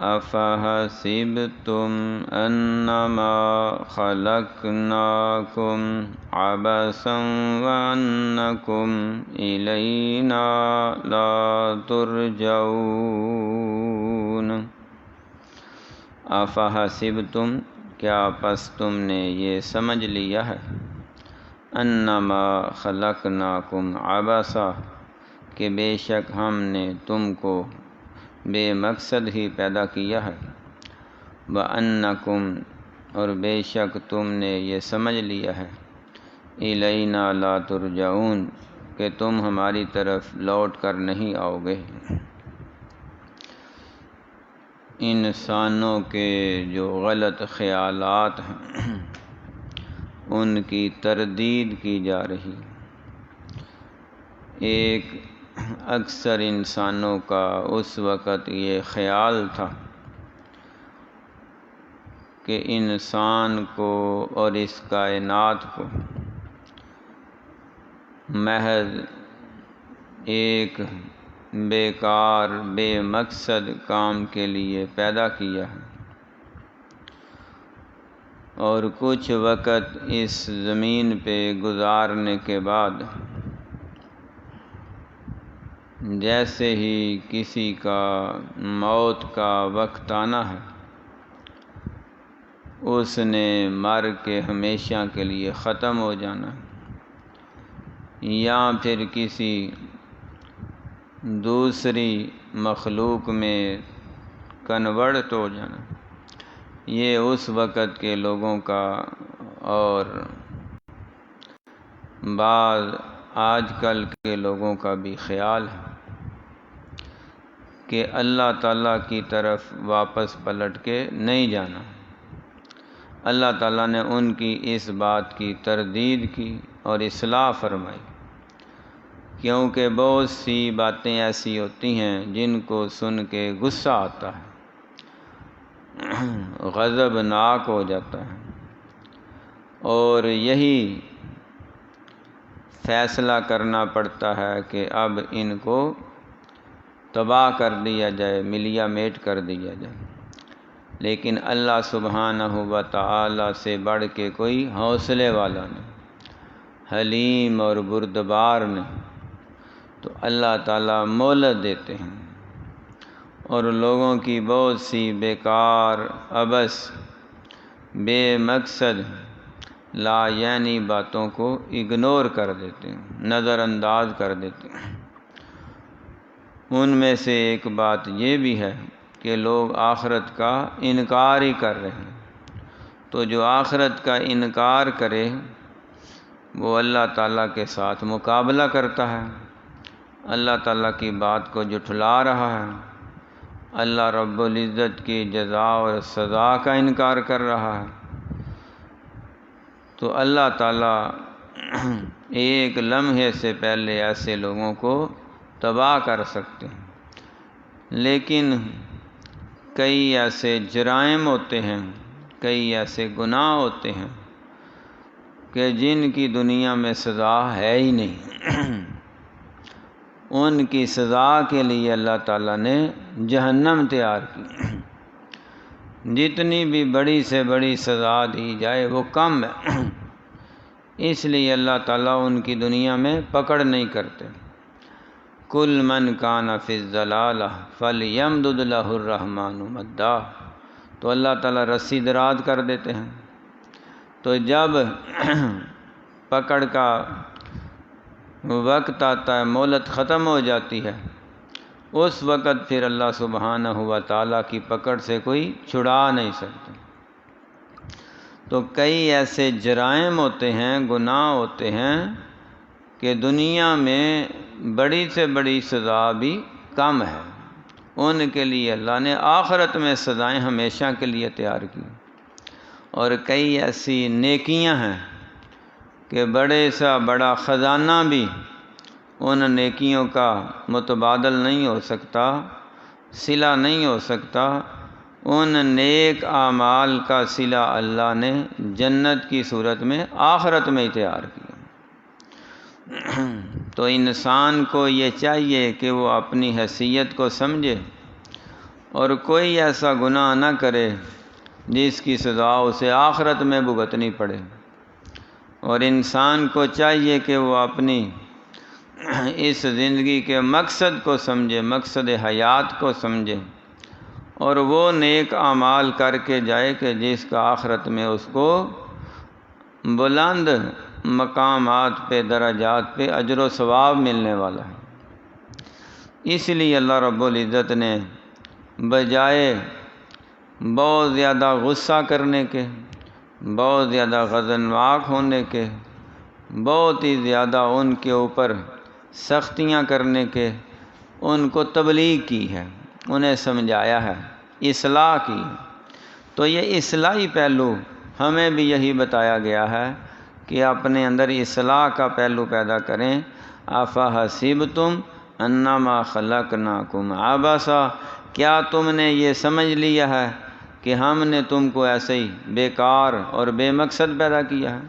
افحسبتم انما خلقناکم عبثا وانکم الینا لا ترجعون۔ افحسبتم، کیا پس تم نے یہ سمجھ لیا ہے، انما خلقناکم عبثا، کہ بے شک ہم نے تم کو بے مقصد ہی پیدا کیا ہے، وَأَنَّكُمْ، اور بے شک تم نے یہ سمجھ لیا ہے، اِلَيْنَا لَا تُرْجَعُونَ، کہ تم ہماری طرف لوٹ کر نہیں آؤ گے۔ انسانوں کے جو غلط خیالات ہیں ان کی تردید کی جا رہی۔ ایک اکثر انسانوں کا اس وقت یہ خیال تھا کہ انسان کو اور اس کائنات کو محض ایک بیکار بے مقصد کام کے لیے پیدا کیا ہے، اور کچھ وقت اس زمین پہ گزارنے کے بعد جیسے ہی کسی کا موت کا وقت آنا ہے، اس نے مر کے ہمیشہ کے لیے ختم ہو جانا ہے، یا پھر کسی دوسری مخلوق میں کنورٹ ہو جانا۔ یہ اس وقت کے لوگوں کا اور بعض آج کل کے لوگوں کا بھی خیال ہے کہ اللہ تعالیٰ کی طرف واپس پلٹ کے نہیں جانا۔ اللہ تعالیٰ نے ان کی اس بات کی تردید کی اور اصلاح فرمائی، کیونکہ بہت سی باتیں ایسی ہوتی ہیں جن کو سن کے غصہ آتا ہے، غضبناک ہو جاتا ہے، اور یہی فیصلہ کرنا پڑتا ہے کہ اب ان کو تباہ کر دیا جائے، ملیا میٹ کر دیا جائے۔ لیکن اللہ سبحانہ و تعالی سے بڑھ کے کوئی حوصلے والا نہیں، حلیم اور بردبار نہیں، تو اللہ تعالیٰ مہلت دیتے ہیں اور لوگوں کی بہت سی بیکار، عبث، بے مقصد، لا یعنی باتوں کو اگنور کر دیتے ہیں، نظر انداز کر دیتے ہیں۔ ان میں سے ایک بات یہ بھی ہے کہ لوگ آخرت کا انکار ہی کر رہے ہیں، تو جو آخرت کا انکار کرے وہ اللہ تعالیٰ کے ساتھ مقابلہ کرتا ہے، اللہ تعالیٰ کی بات کو جھٹلا رہا ہے، اللہ رب العزت کی جزا اور سزا کا انکار کر رہا ہے۔ تو اللہ تعالیٰ ایک لمحے سے پہلے ایسے لوگوں کو تباہ کر سکتے ہیں، لیکن کئی ایسے جرائم ہوتے ہیں، کئی ایسے گناہ ہوتے ہیں کہ جن کی دنیا میں سزا ہے ہی نہیں، ان کی سزا کے لیے اللہ تعالیٰ نے جہنم تیار کی۔ جتنی بھی بڑی سے بڑی سزا دی جائے وہ کم ہے، اس لیے اللہ تعالیٰ ان کی دنیا میں پکڑ نہیں کرتے۔ کل من کان فی الضلالہ فلیمدد لہ الرحمن مدا، تو اللہ تعالیٰ رسی دراز کر دیتے ہیں۔ تو جب پکڑ کا وقت آتا ہے، مہلت ختم ہو جاتی ہے، اس وقت پھر اللہ سبحانہ و تعالیٰ کی پکڑ سے کوئی چھڑا نہیں سکتا۔ تو کئی ایسے جرائم ہوتے ہیں، گناہ ہوتے ہیں کہ دنیا میں بڑی سے بڑی سزا بھی کم ہے، ان کے لیے اللہ نے آخرت میں سزائیں ہمیشہ کے لیے تیار کی۔ اور کئی ایسی نیکیاں ہیں کہ بڑے سا بڑا خزانہ بھی ان نیکیوں کا متبادل نہیں ہو سکتا، صلہ نہیں ہو سکتا۔ ان نیک اعمال کا صلہ اللہ نے جنت کی صورت میں آخرت میں تیار کیا۔ تو انسان کو یہ چاہیے کہ وہ اپنی حیثیت کو سمجھے اور کوئی ایسا گناہ نہ کرے جس کی سزا اسے آخرت میں بھگتنی پڑے۔ اور انسان کو چاہیے کہ وہ اپنی اس زندگی کے مقصد کو سمجھے، مقصد حیات کو سمجھے، اور وہ نیک اعمال کر کے جائے کہ جس کا آخرت میں اس کو بلند مقامات پہ، درجات پہ اجر و ثواب ملنے والا ہے۔ اس لیے اللہ رب العزت نے بجائے بہت زیادہ غصہ کرنے کے، بہت زیادہ غضناک ہونے کے، بہت ہی زیادہ ان کے اوپر سختیاں کرنے کے، ان کو تبلیغ کی ہے، انہیں سمجھایا ہے، اصلاح کی۔ تو یہ اصلاحی پہلو ہمیں بھی یہی بتایا گیا ہے کہ اپنے اندر اصلاح کا پہلو پیدا کریں۔ افحسبتم انما خلقناکم عبثا، کیا تم نے یہ سمجھ لیا ہے کہ ہم نے تم کو ایسے ہی بیکار اور بے مقصد پیدا کیا ہے؟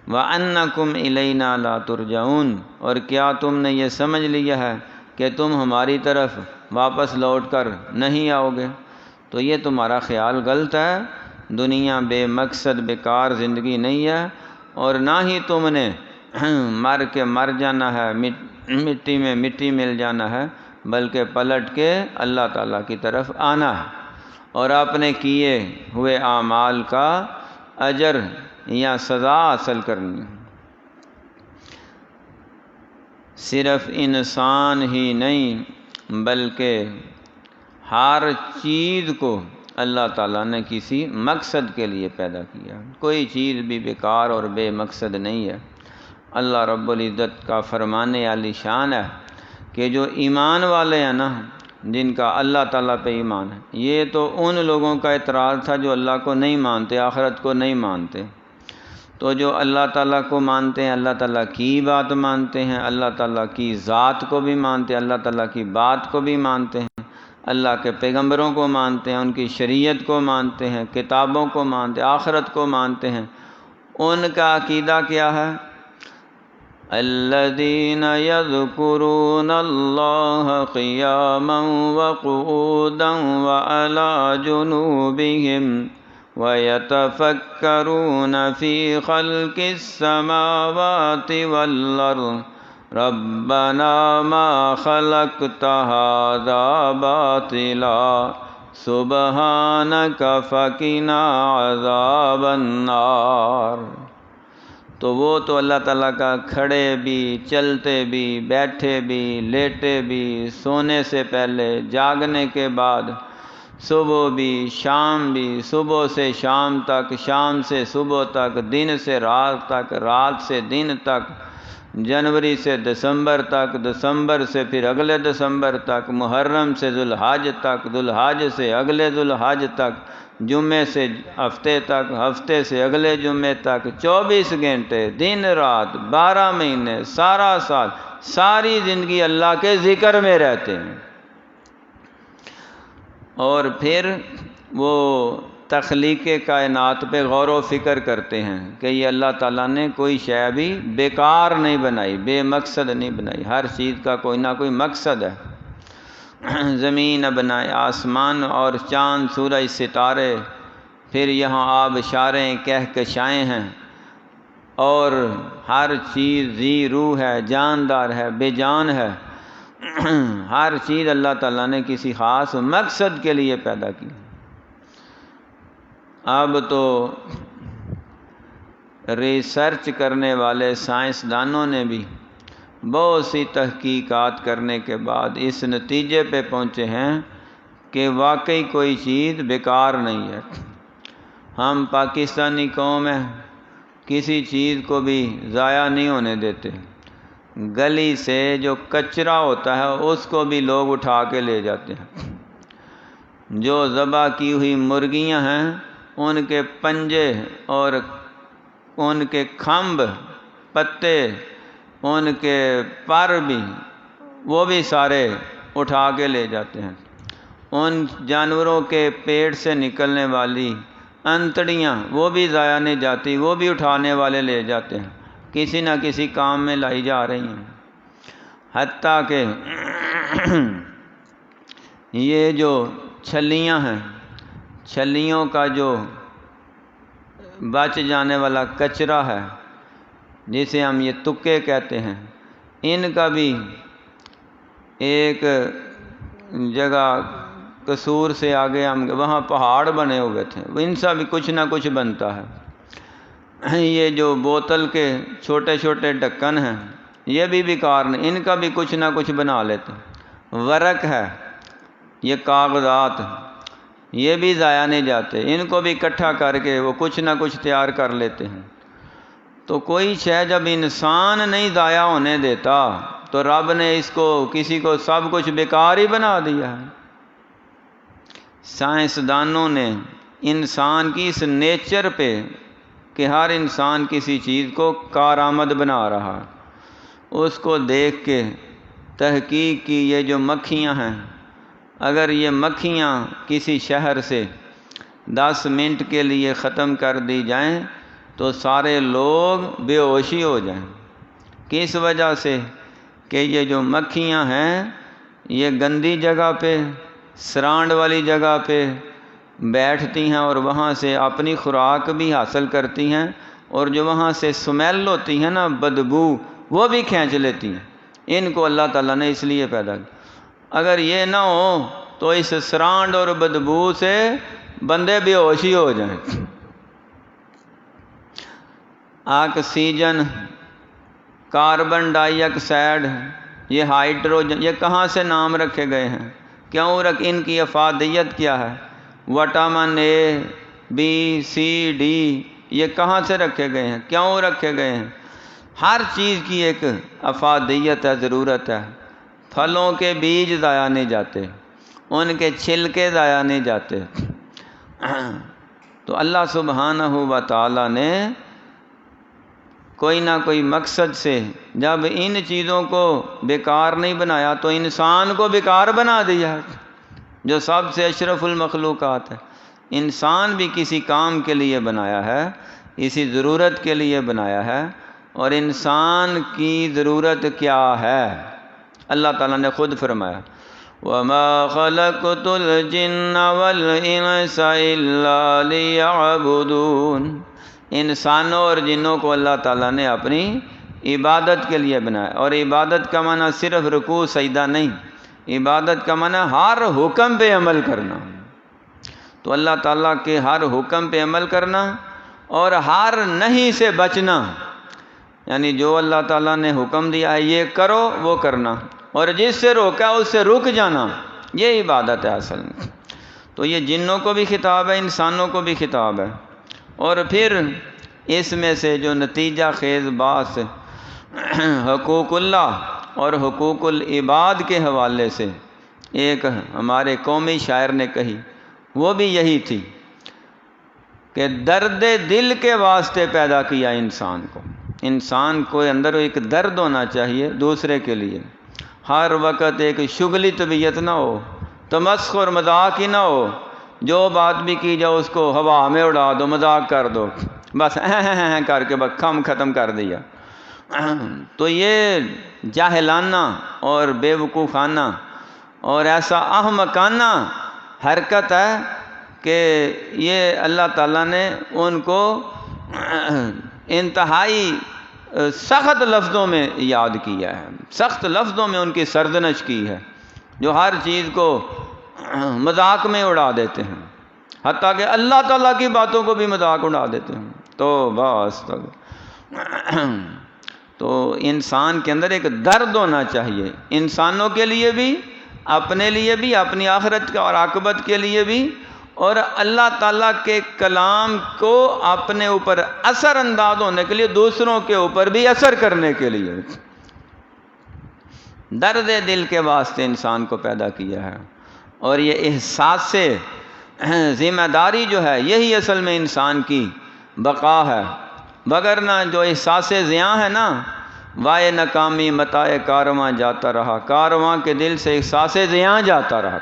وَأَنَّكُمْ إِلَيْنَا لَا تُرْجَعُونَ، اور کیا تم نے یہ سمجھ لیا ہے کہ تم ہماری طرف واپس لوٹ کر نہیں آؤ گے؟ تو یہ تمہارا خیال غلط ہے۔ دنیا بے مقصد بیکار زندگی نہیں ہے، اور نہ ہی تم نے مر کے مر جانا ہے، مٹی میں مٹی مل جانا ہے، بلکہ پلٹ کے اللہ تعالیٰ کی طرف آنا ہے اور اپنے کیے ہوئے اعمال کا اجر یا سزا حاصل کرنی ہے۔ صرف انسان ہی نہیں بلکہ ہر چیز کو اللہ تعالیٰ نے کسی مقصد کے لیے پیدا کیا، کوئی چیز بھی بیکار اور بے مقصد نہیں ہے۔ اللہ رب العزت کا فرمان عالی شان ہے کہ جو ایمان والے ہیں نا، جن کا اللہ تعالیٰ پہ ایمان ہے، یہ تو ان لوگوں کا اعتراض تھا جو اللہ کو نہیں مانتے، آخرت کو نہیں مانتے۔ تو جو اللہ تعالیٰ کو مانتے ہیں، اللہ تعالیٰ کی بات مانتے ہیں، اللہ تعالیٰ کی ذات کو بھی مانتے ہیں، اللہ تعالیٰ کی بات کو بھی مانتے ہیں، اللہ کے پیغمبروں کو مانتے ہیں، ان کی شریعت کو مانتے ہیں، کتابوں کو مانتے ہیں، آخرت کو مانتے ہیں، ان کا عقیدہ کیا ہے؟ الذین یذکرون اللہ قیاما وقعودا وعلی جنوبہم وَيَتَفَكَّرُونَ فِي خَلْقِ السَّمَاوَاتِ وَالْأَرْضِ رَبَّنَا مَا خَلَقْتَ هَذَا بَاطِلًا سُبْحَانَكَ فَقِنَا عَذَابَ النَّارِ۔ تو وہ تو اللہ تعالیٰ کا کھڑے بھی، چلتے بھی، بیٹھے بھی، لیٹے بھی، سونے سے پہلے، جاگنے کے بعد، صبح بھی، شام بھی، صبح سے شام تک، شام سے صبح تک، دن سے رات تک، رات سے دن تک، جنوری سے دسمبر تک، دسمبر سے پھر اگلے دسمبر تک، محرم سے ذوالحج تک، ذوالحج سے اگلے ذوالحج تک، جمعے سے ہفتے تک، ہفتے سے اگلے جمعے تک، 24 گھنٹے، دن رات، 12 مہینے، سارا سال، ساری زندگی اللہ کے ذکر میں رہتے ہیں۔ اور پھر وہ تخلیق کائنات پہ غور و فکر کرتے ہیں کہ یہ اللہ تعالیٰ نے کوئی شے بھی بیکار نہیں بنائی، بے مقصد نہیں بنائی، ہر چیز کا کوئی نہ کوئی مقصد ہے۔ زمین بنائے، آسمان اور چاند، سورج، ستارے، پھر یہاں آبشاریں، کہکشائیں ہیں، اور ہر چیز ذی روح ہے، جاندار ہے، بے جان ہے۔ ہر چیز اللہ تعالیٰ نے کسی خاص مقصد کے لیے پیدا کی۔ اب تو ریسرچ کرنے والے سائنسدانوں نے بھی بہت سی تحقیقات کرنے کے بعد اس نتیجے پہ پہنچے ہیں کہ واقعی کوئی چیز بیکار نہیں ہے۔ ہم پاکستانی قوم ہیں، کسی چیز کو بھی ضائع نہیں ہونے دیتے۔ گلی سے جو کچرا ہوتا ہے اس کو بھی لوگ اٹھا کے لے جاتے ہیں۔ جو ذبح کی ہوئی مرغیاں ہیں ان کے پنجے اور ان کے کھمب، پتے، ان کے پر بھی، وہ بھی سارے اٹھا کے لے جاتے ہیں۔ ان جانوروں کے پیٹ سے نکلنے والی انتڑیاں وہ بھی ضائع نہیں جاتی، وہ بھی اٹھانے والے لے جاتے ہیں، کسی نہ کسی کام میں لائی جا رہی ہیں۔ حتیٰ کہ یہ جو چھلیاں ہیں، چھلیوں کا جو بچ جانے والا کچرا ہے جسے ہم یہ تکے کہتے ہیں، ان کا بھی ایک جگہ قصور سے آگے ہم وہاں پہاڑ بنے ہوئے تھے، ان سے بھی کچھ نہ کچھ بنتا ہے۔ یہ جو بوتل کے چھوٹے چھوٹے ڈھکن ہیں یہ بھی بیکار نہیں، ان کا بھی کچھ نہ کچھ بنا لیتے ہیں۔ ورق ہے، یہ کاغذات، یہ بھی ضائع نہیں جاتے، ان کو بھی اکٹھا کر کے وہ کچھ نہ کچھ تیار کر لیتے ہیں۔ تو کوئی شے جب انسان نہیں ضائع ہونے دیتا تو رب نے اس کو کسی کو سب کچھ بیکار ہی بنا دیا ہے۔ سائنسدانوں نے انسان کی اس نیچر پہ کہ ہر انسان کسی چیز کو کارآمد بنا رہا، اس کو دیکھ کے تحقیق کی۔ یہ جو مکھیاں ہیں، اگر یہ مکھیاں کسی شہر سے 10 منٹ کے لیے ختم کر دی جائیں تو سارے لوگ بے ہوشی ہو جائیں۔ کس وجہ سے؟ کہ یہ جو مکھیاں ہیں یہ گندی جگہ پہ، سرانڈ والی جگہ پہ بیٹھتی ہیں اور وہاں سے اپنی خوراک بھی حاصل کرتی ہیں، اور جو وہاں سے سمیل ہوتی ہے نا، بدبو، وہ بھی کھینچ لیتی ہیں۔ ان کو اللہ تعالیٰ نے اس لیے پیدا کیا۔ اگر یہ نہ ہو تو اس سرانڈ اور بدبو سے بندے بے ہوشی ہو جائیں۔ آکسیجن، کاربن ڈائی آکسائڈ، یہ ہائیڈروجن، یہ کہاں سے نام رکھے گئے ہیں؟ کیوں ان کی افادیت کیا ہے؟ Vitamin A, B, C, D, یہ کہاں سے رکھے گئے ہیں؟ کیوں رکھے گئے ہیں؟ ہر چیز کی ایک افادیت ہے، ضرورت ہے۔ پھلوں کے بیج ضائع نہیں جاتے، ان کے چھلکے ضائع نہیں جاتے۔ تو اللہ سبحانہ و تعالیٰ نے کوئی نہ کوئی مقصد سے جب ان چیزوں کو بیکار نہیں بنایا تو انسان کو بیکار بنا دیا، جو سب سے اشرف المخلوقات ہے۔ انسان بھی کسی کام کے لیے بنایا ہے، اسی ضرورت کے لیے بنایا ہے۔ اور انسان کی ضرورت کیا ہے؟ اللہ تعالیٰ نے خود فرمایا وَمَا خَلَقْتُ الْجِنَّ وَالْإِنسَ إِلَّا لِيَعْبُدُونَ۔ انسانوں اور جنوں کو اللہ تعالیٰ نے اپنی عبادت کے لیے بنایا، اور عبادت کا معنی صرف رکوع سجدہ نہیں، عبادت کا معنی ہر حکم پہ عمل کرنا۔ تو اللہ تعالیٰ کے ہر حکم پہ عمل کرنا اور ہر نہیں سے بچنا، یعنی جو اللہ تعالیٰ نے حکم دیا ہے یہ کرو وہ کرنا، اور جس سے روکا اس سے رک جانا، یہ عبادت ہے اصل میں۔ تو یہ جنوں کو بھی خطاب ہے، انسانوں کو بھی خطاب ہے۔ اور پھر اس میں سے جو نتیجہ خیز بات حقوق اللہ اور حقوق العباد کے حوالے سے ایک ہمارے قومی شاعر نے کہی، وہ بھی یہی تھی کہ درد دل کے واسطے پیدا کیا انسان کو اندر ایک درد ہونا چاہیے دوسرے کے لیے، ہر وقت ایک شغلی طبیعت نہ ہو، تمسخر اور مذاق ہی نہ ہو، جو بات بھی کی جاؤ اس کو ہوا میں اڑا دو، مذاق کر دو، بس کر کے بس ختم کر دیا۔ تو یہ جاہلانہ اور بے وقوفانہ اور ایسا احمقانہ حرکت ہے کہ یہ اللہ تعالیٰ نے ان کو انتہائی سخت لفظوں میں یاد کیا ہے، سخت لفظوں میں ان کی سرزنش کی ہے، جو ہر چیز کو مذاق میں اڑا دیتے ہیں، حتیٰ کہ اللہ تعالیٰ کی باتوں کو بھی مذاق اڑا دیتے ہیں۔ تو بس تو انسان کے اندر ایک درد ہونا چاہیے، انسانوں کے لیے بھی، اپنے لیے بھی، اپنی آخرت اور عاقبت کے لیے بھی، اور اللہ تعالیٰ کے کلام کو اپنے اوپر اثر انداز ہونے کے لیے، دوسروں کے اوپر بھی اثر کرنے کے لیے۔ درد دل کے واسطے انسان کو پیدا کیا ہے، اور یہ احساس ذمہ داری جو ہے یہی اصل میں انسان کی بقا ہے، وگرنہ جو احساس زیاں ہے نا، وائے ناکامی متائے کارواں جاتا رہا، کارواں کے دل سے احساس زیاں جاتا رہا،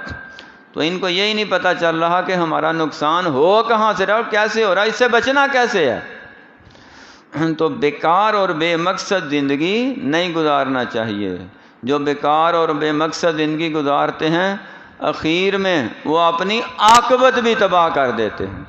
تو ان کو یہی نہیں پتہ چل رہا کہ ہمارا نقصان ہو کہاں سے رہا اور کیسے ہو رہا، اس سے بچنا کیسے ہے۔ تو بیکار اور بے مقصد زندگی نہیں گزارنا چاہیے۔ جو بیکار اور بے مقصد زندگی گزارتے ہیں اخیر میں وہ اپنی عاقبت بھی تباہ کر دیتے ہیں۔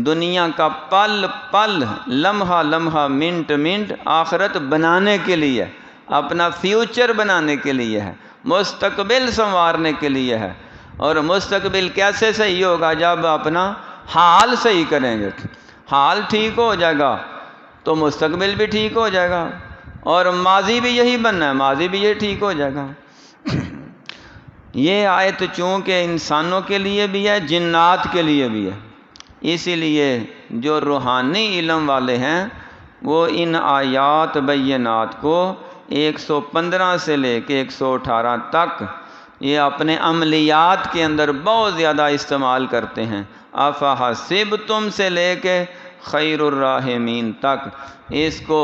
دنیا کا پل پل، لمحہ لمحہ، منٹ منٹ آخرت بنانے کے لیے، اپنا فیوچر بنانے کے لیے ہے، مستقبل سنوارنے کے لیے ہے۔ اور مستقبل کیسے صحیح ہوگا؟ جب اپنا حال صحیح کریں گے۔ حال ٹھیک ہو جائے گا تو مستقبل بھی ٹھیک ہو جائے گا، اور ماضی بھی یہی بننا ہے، ماضی بھی یہ ٹھیک ہو جائے گا۔ یہ آیت چونکہ انسانوں کے لیے بھی ہے، جنات کے لیے بھی ہے، اسی لیے جو روحانی علم والے ہیں وہ ان آیات بینات کو 115 سے لے کے 118 تک یہ اپنے عملیات کے اندر بہت زیادہ استعمال کرتے ہیں۔ افحسبتم سے لے کے خیر الراحمین تک اس کو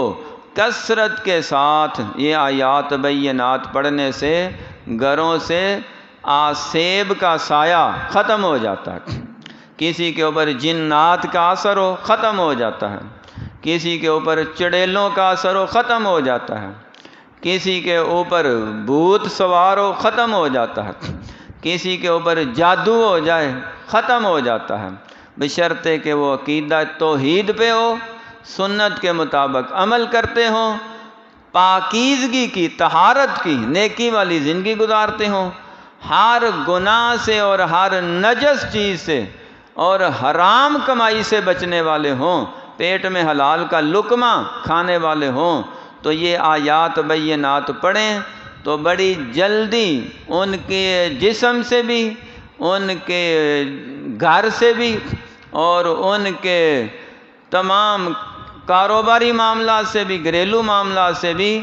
کثرت کے ساتھ یہ آیات بینات پڑھنے سے گھروں سے آسیب کا سایہ ختم ہو جاتا ہے، کسی کے اوپر جنات کا اثر ہو ختم ہو جاتا ہے، کسی کے اوپر چڑیلوں کا اثر ہو ختم ہو جاتا ہے، کسی کے اوپر بھوت سوار ہو ختم ہو جاتا ہے، کسی کے اوپر جادو ہو جائے ختم ہو جاتا ہے، بشرطے کہ وہ عقیدہ توحید پہ ہو، سنت کے مطابق عمل کرتے ہوں، پاکیزگی کی، طہارت کی، نیکی والی زندگی گزارتے ہوں، ہر گناہ سے اور ہر نجس چیز سے اور حرام کمائی سے بچنے والے ہوں، پیٹ میں حلال کا لقمہ کھانے والے ہوں، تو یہ آیات بینات پڑھیں تو بڑی جلدی ان کے جسم سے بھی، ان کے گھر سے بھی، اور ان کے تمام کاروباری معاملات سے بھی، گھریلو معاملات سے بھی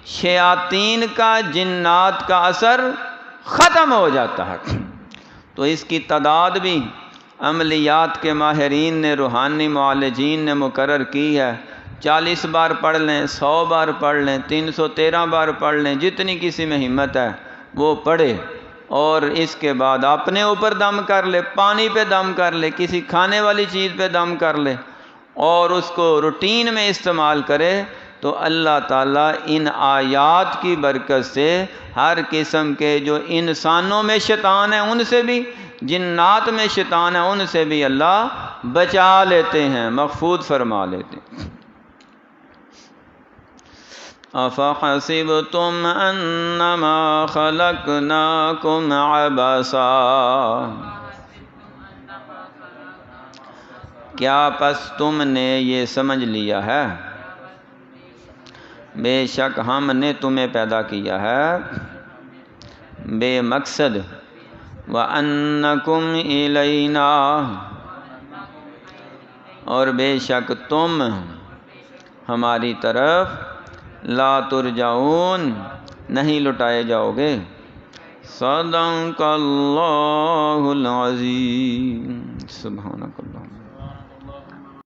شیاطین کا، جنات کا اثر ختم ہو جاتا ہے۔ تو اس کی تعداد بھی عملیات کے ماہرین نے، روحانی معالجین نے مقرر کی ہے۔ 40 بار پڑھ لیں، 100 بار پڑھ لیں، 313 بار پڑھ لیں، جتنی کسی میں ہمت ہے وہ پڑھے، اور اس کے بعد اپنے اوپر دم کر لے، پانی پہ دم کر لے، کسی کھانے والی چیز پہ دم کر لے، اور اس کو روٹین میں استعمال کرے، تو اللہ تعالیٰ ان آیات کی برکت سے ہر قسم کے جو انسانوں میں شیطان ہیں ان سے بھی، جنات میں شیطان ہیں ان سے بھی اللہ بچا لیتے ہیں، محفوظ فرما لیتے ہیں۔ افحسبتم انما خلقناکم عبثا، کیا پس تم نے یہ سمجھ لیا ہے بے شک ہم نے تمہیں پیدا کیا ہے بے مقصد، وَأَنَّكُمْ إِلَيْنَا، اور بے شک تم ہماری طرف لا ترجعون، نہیں لٹائے جاؤ گے۔ صدق اللہ العظیم۔ سبحانک اللہ۔